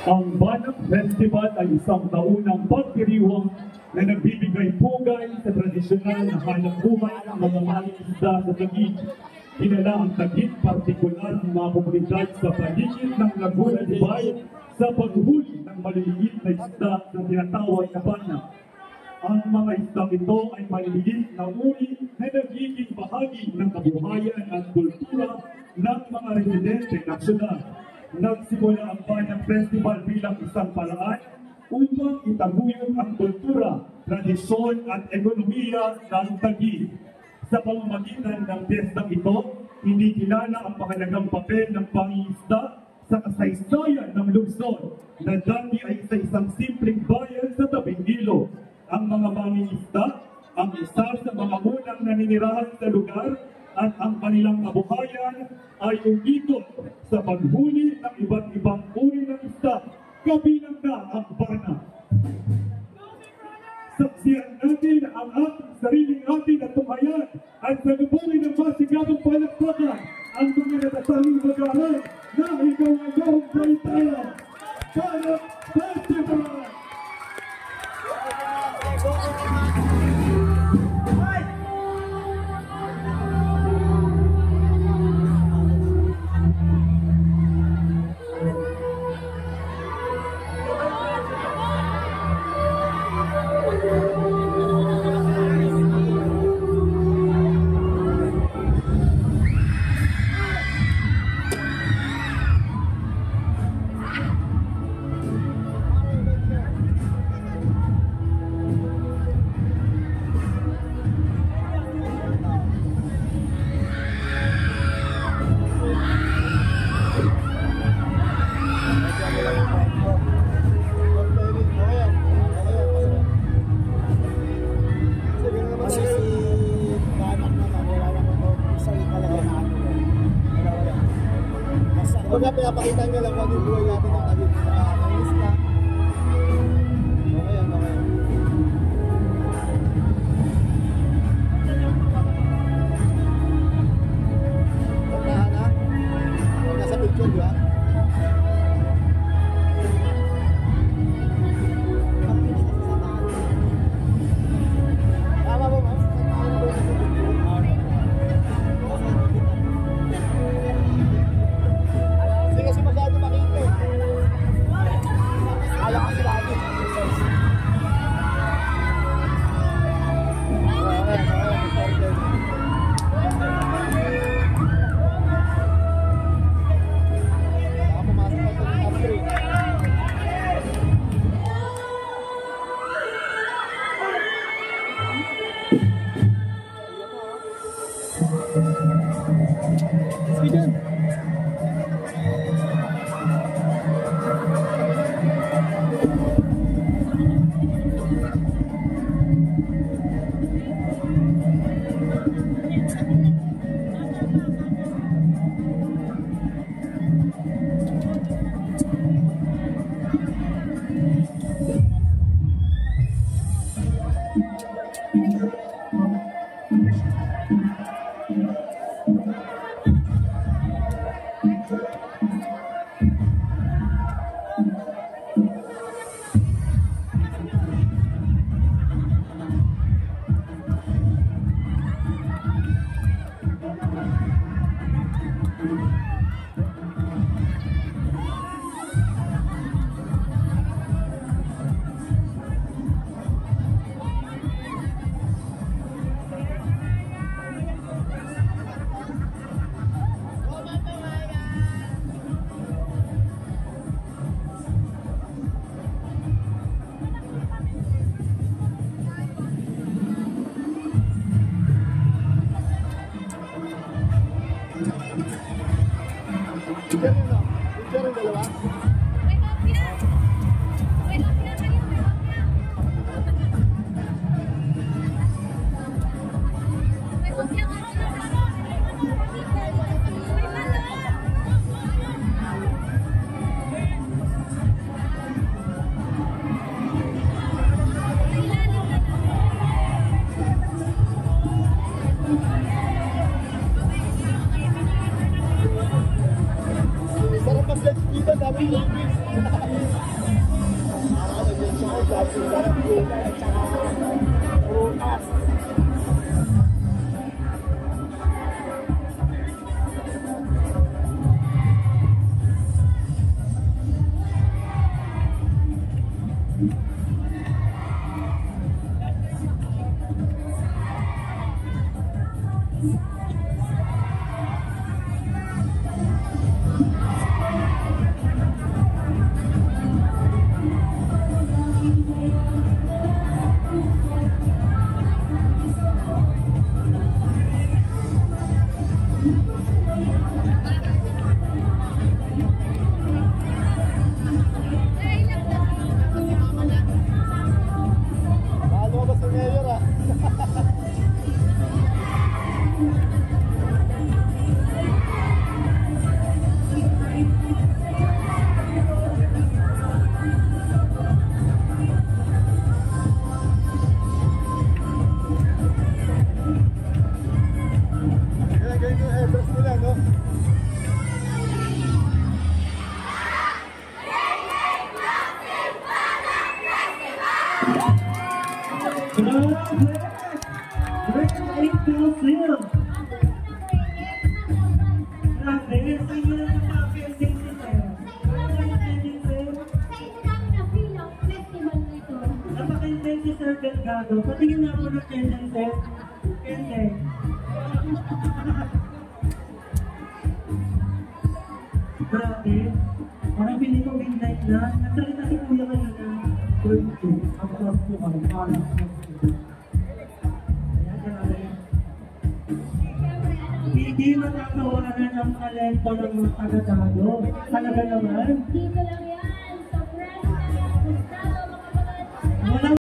Ang Banat Festival ay isang taunang pagdiriwang na nagbibigay pugay sa tradisyonal na hanap buhay ng mga mangingisda sa Taguig. Kilala ang Taguig, partikular ang mga komunidad sa paligid ng Laguna de Bay sa paghuli ng maliliit na isda na tinatawag na banat. Ang mga isdang ito ay maliliit na uri na nagiging bahagi ng kabuhayan at kultura ng mga residente ng syudad. Nagsimula ang Banat Festival bilang isang paraan upang itaguyod ang kultura, tradisyon at ekonomiya ng Taguig. Sa pamamagitan ng piyestang ito, inikilala ang mahalagang papel ng pangingisda sa kasaysayan ng lungsod na dati ay isang simpleng bayan sa tabing ilog. Ang mga mangingisda ang isa sa mga unang naninirahan sa lugar at ang kanilang kabuhayan ay umikot sa paghuli ng iba't ibang uri ng isda, kabilang na ang banat. Saksiyan natin ang ating sariling atin at tumayan at salubungin ng masigabong palakpakan ang mga natatanging mag-aaral na ikaw-agawang baitaya. Banat Festival! Kaya pinapakita nyo lang kung yung buhay natin ng Taguig sa isla. Okay. Tandaan ha? Nasa picture di ba? Tama ba mas? Kasi masyado makita. Pagkakita ng gulay at saka prutas. Ano ba si Mayor ah? Ganyan yung address nila, no? Patingin na po ng tendency. Kende. Grabe. Parang pili ko midnight na. Nagsalita si Kuya kayo na 22. Ang cross po kami. Ayan, grabe. Hindi matatawanan ang talento ng mga taga-dado. Talaga naman. Dito lang yan.